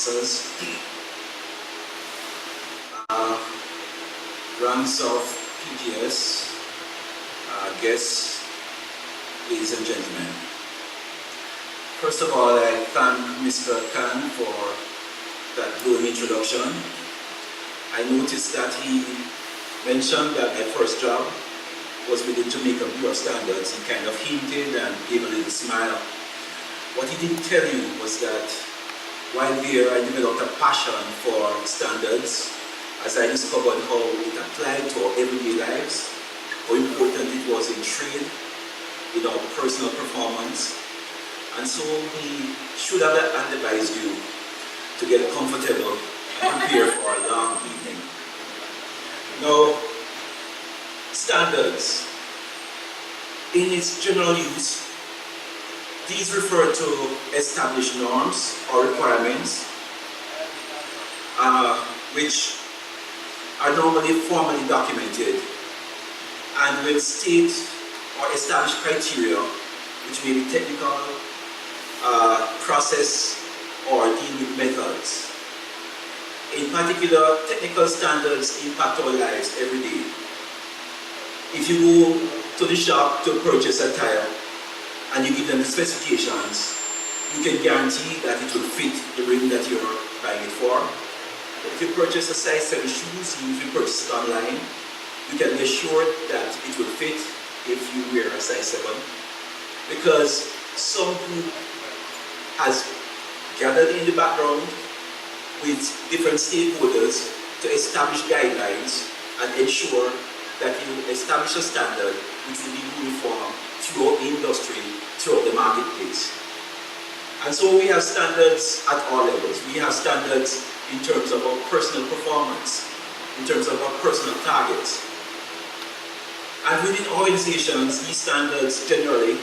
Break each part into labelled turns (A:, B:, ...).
A: officers, ranks of PGS, guests, ladies and gentlemen. First of all, I thank Mr. Khan for that glowing introduction. I noticed that he mentioned that my first job was with the Jamaica Bureau of Standards. He kind of hinted and gave a little smile. What he didn't tell you was that while there, I developed a passion for standards as I discovered how it applied to our everyday lives, how important it was in trade, in our personal performance. And so he should have advised you to get comfortable and prepare for a long evening. Now, standards. In its general use, these refer to established norms or requirements which are normally formally documented and will state or establish criteria which may be technical, process, or deal with methods. In particular, technical standards impact our lives every day. If you go to the shop to purchase a tire and you give them the specifications, you can guarantee that it will fit the rim that you're buying it for. But if you purchase a size 7 shoes, even if you purchase it online, you can be assured that it will fit if you wear a size 7. Because some group has gathered in the background with different stakeholders to establish guidelines and ensure that you establish a standard which will be uniform throughout the industry, throughout the marketplace. And so we have standards at all levels. We have standards in terms of our personal performance, in terms of our personal targets. And within organizations, these standards generally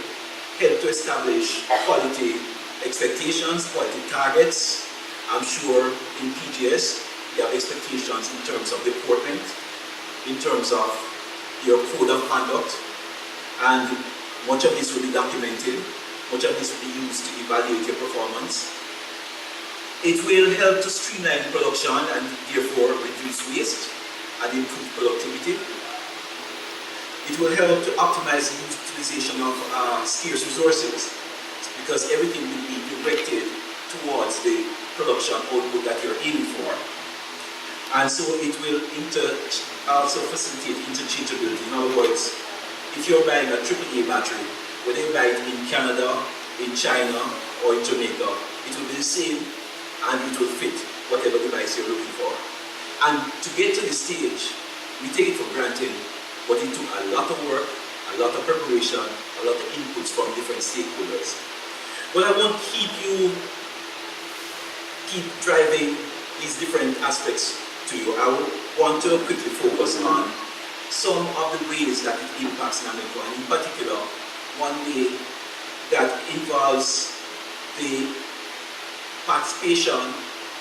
A: help to establish quality expectations, quality targets. I'm sure in PGS, you have expectations in terms of deportment, in terms of your code of conduct, and much of this will be documented, much of this will be used to evaluate your performance. It will help to streamline production and therefore reduce waste and improve productivity. It will help to optimize the utilization of scarce resources, because everything will be directed towards the production output that you're aiming for. And so it will also facilitate interchangeability. In other words, if you're buying a AAA battery, whether you buy it in Canada, in China, or in Jamaica, it will be the same and it will fit whatever device you're looking for. And to get to this stage, we take it for granted, but it took a lot of work, a lot of preparation, a lot of inputs from different stakeholders. But I won't keep driving these different aspects to you. I want to quickly focus on some of the ways that it impacts NAMICO, and in particular, one way that involves the participation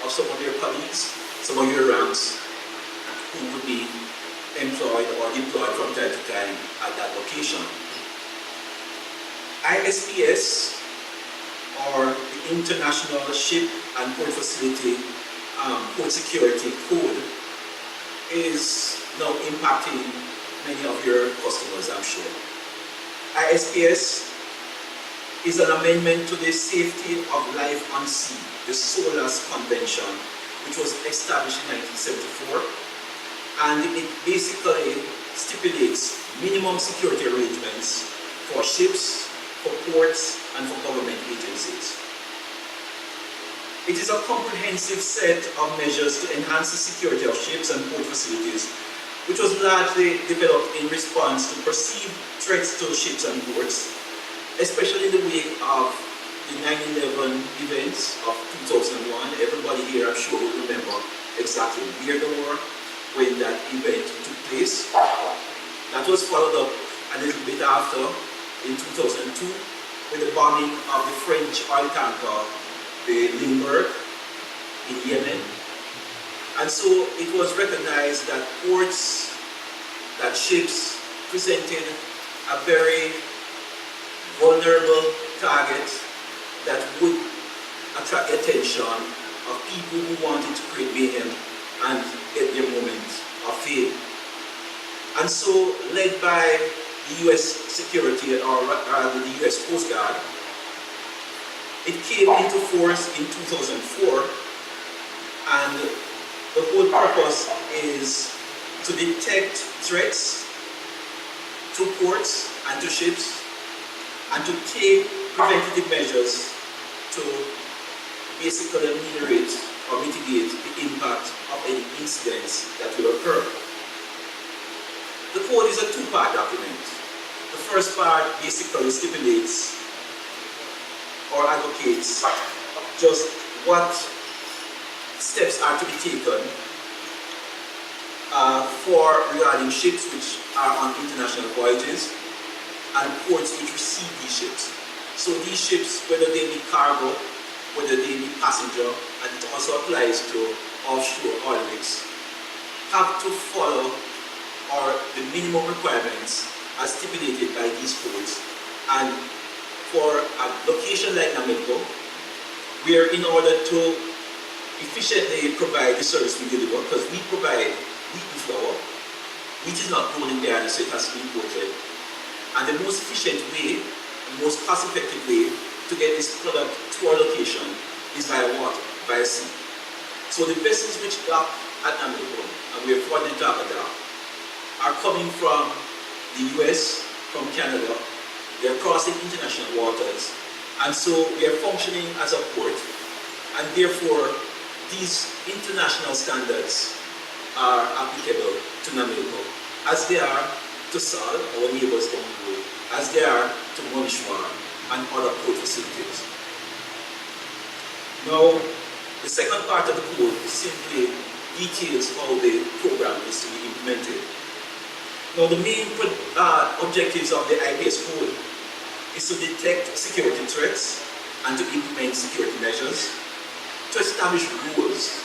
A: of some of your colleagues, some of your ranks, who would be employed or deployed from time to time at that location. ISPS, or the International Ship and Port Facility Port Security Code, is now impacting many of your customers, I'm sure. ISPS is an amendment to the Safety of Life on Sea, the SOLAS Convention, which was established in 1974, and it basically stipulates minimum security arrangements for ships, for ports, and for government agencies. It is a comprehensive set of measures to enhance the security of ships and port facilities, which was largely developed in response to perceived threats to ships and ports, especially in the wake of the 9/11 events of 2001. Everybody here, I'm sure, will remember exactly where they were when that event took place. That was followed up a little bit after, in 2002, with the bombing of the French oil tanker, the Limburg, in Yemen. And so it was recognized that ports, that ships presented a very vulnerable target that would attract the attention of people who wanted to create mayhem and get their moment of fame. And so, led by the US security, or rather the US Coast Guard, it came into force in 2004, and the whole purpose is to detect threats to ports and to ships, and to take preventative measures to basically ameliorate or mitigate the impact of any incidents that will occur. The code is a two-part document. The first part basically stipulates or advocates just what steps are to be taken regarding ships which are on international voyages and ports which receive these ships. So these ships, whether they be cargo, whether they be passenger, and it also applies to offshore oil rigs, have to follow the minimum requirements as stipulated by these codes. And for a location like Namibia, where in order to efficiently provide the service we deliver, because we provide wheat and flour, wheat is not grown in Ghana, so it has to be imported. And the most efficient way, the most cost-effective way to get this product to our location is via water, via sea. So the vessels which dock at Namibia, and we are forwarding to Agadar, are coming from the US, from Canada. They are crossing international waters, and so we are functioning as a port, and therefore these international standards are applicable to Namibia, as they are to SAL, our neighbors down the road, as they are to Monishwar and other port facilities. Now, the second part of the code simply details how the program is to be implemented. Now, the main objectives of the IPS code is to detect security threats and to implement security measures, to establish rules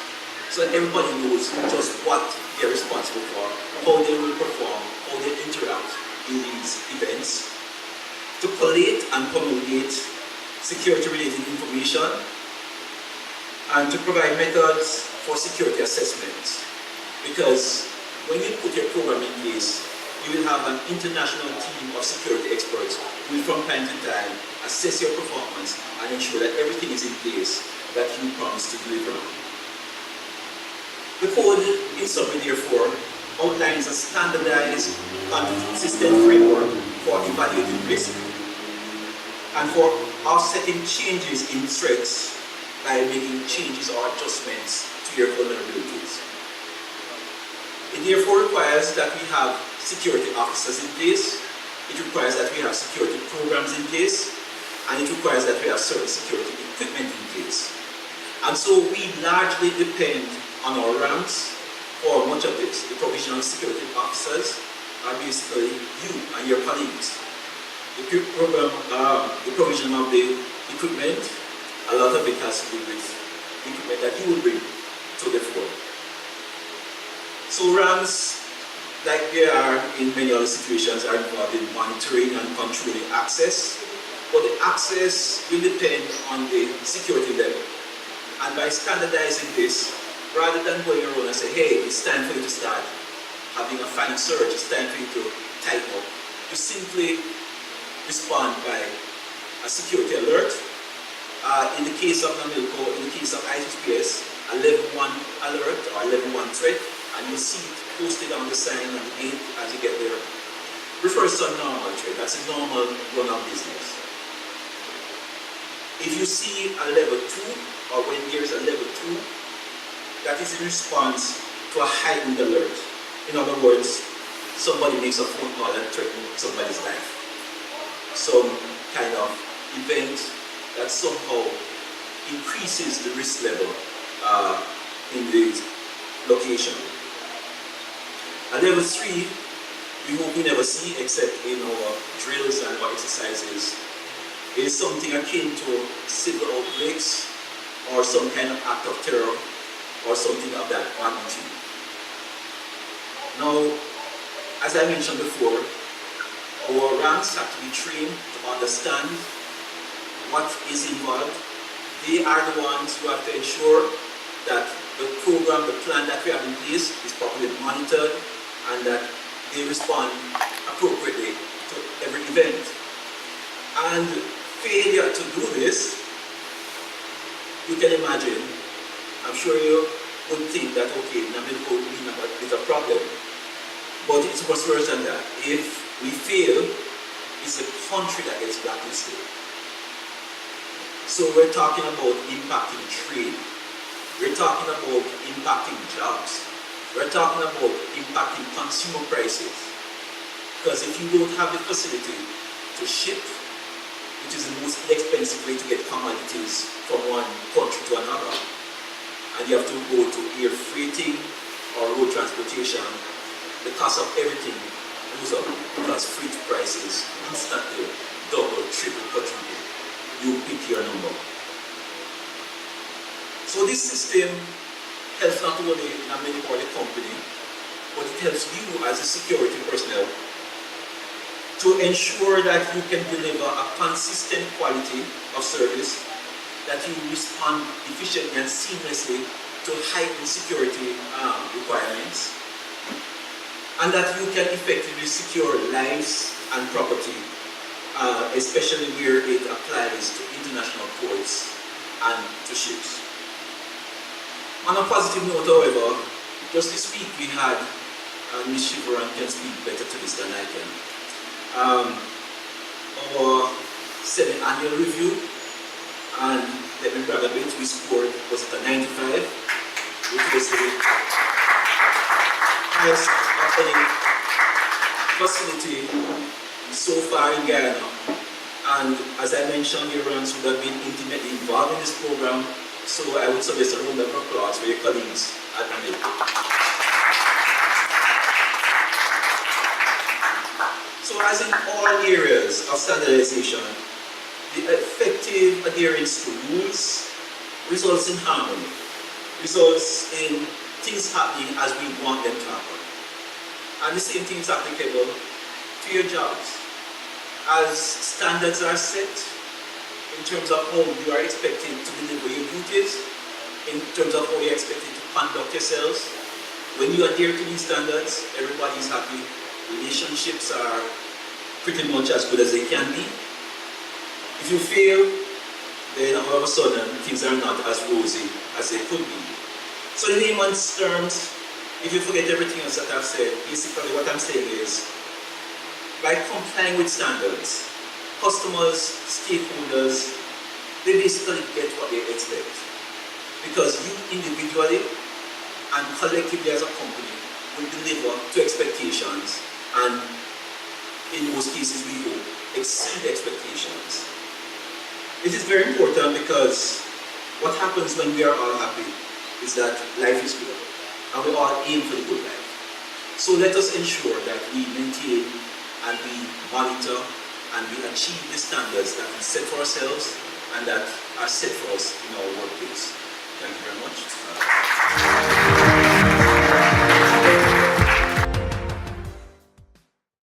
A: so that everybody knows just what they're responsible for, how they will perform, how they interact in these events, to collate and promulgate security-related information, and to provide methods for security assessment. Because when you put your program in place, you will have an international team of security experts who will from time to time assess your performance and ensure that everything is in place that you promise to deliver. The code, in summary, therefore, outlines a standardized, consistent framework for evaluating risk and for offsetting changes in threats by making changes or adjustments to your vulnerabilities. It therefore requires that we have security officers in place, it requires that we have security programs in place, and it requires that we have certain security equipment in place. And so we largely depend on our ranks for much of this. The provision of security officers are basically you and your colleagues. The provision of the equipment, a lot of it has to do with equipment that you will bring to the fore. So ranks, like they are in many other situations, are involved in monitoring and controlling access, but the access will depend on the security level. And by standardizing this, rather than going around and say, hey, it's time for you to start having a final search, it's time for you to tighten up, you simply respond by a security alert. In the case of Namilco, in the case of ISPS, a level 1 alert or a level 1 threat, and you see it posted on the sign on the gate as you get there, refers to a normal threat. That's a normal run of business. If you see a level 2, or when there's a level 2, that is in response to a heightened alert. In other words, somebody makes a phone call and threatens somebody's life. Some kind of event that somehow increases the risk level in the location. And level 3, we hope we never see except in our drills and our exercises, is something akin to civil outbreaks or some kind of act of terror or something of that magnitude. Now, as I mentioned before, our ranks have to be trained to understand what is involved. They are the ones who have to ensure that the program, the plan that we have in place is properly monitored and that they respond appropriately to every event. And failure to do this, you can imagine, I'm sure you would think that, okay, Namibia would be a bit of a problem. But it's much worse than that. If we fail, it's the country that gets blacklisted. So we're talking about impacting trade. We're talking about impacting jobs. We're talking about impacting consumer prices. Because if you don't have the facility to ship, which is the most expensive way to get commodities from one country to another, and you have to go to air freighting or road transportation, the cost of everything goes up because freight prices instantly double, triple, quadruple. You pick your number. So this system helps not only Namibia or the company, but it helps you as a security personnel to ensure that you can deliver a consistent quality of service, that you respond efficiently and seamlessly to heightened security requirements, and that you can effectively secure lives and property, especially where it applies to international ports and to ships. On a positive note, however, just this week we had, Ms. Shiveran can speak better to this than I can, our semi-annual review, and let me brag a bit, we scored, was it a 95, which was the highest of any facility so far in Guyana. And as I mentioned, your runs would have been intimately involved in this program, so I would suggest a round of applause for your colleagues at Namibia. So as in all areas of standardization, the effective adherence to rules results in harmony, results in things happening as we want them to happen. And the same thing is applicable to your jobs. As standards are set in terms of how you are expected to deliver your duties, in terms of how you're expected to conduct yourselves, when you adhere to these standards, everybody is happy. Relationships are pretty much as good as they can be. If you fail, then all of a sudden things are not as rosy as they could be. So in layman's terms, if you forget everything else that I've said, basically what I'm saying is, by complying with standards, customers, stakeholders, they basically get what they expect. Because you individually and collectively as a company will deliver to expectations, and in most cases we hope exceed expectations. It is very important because what happens when we are all happy is that life is good and we all aim for the good life. So let us ensure that we maintain and we monitor and we achieve the standards that we set for ourselves and that are set for us in our workplace. Thank you very much.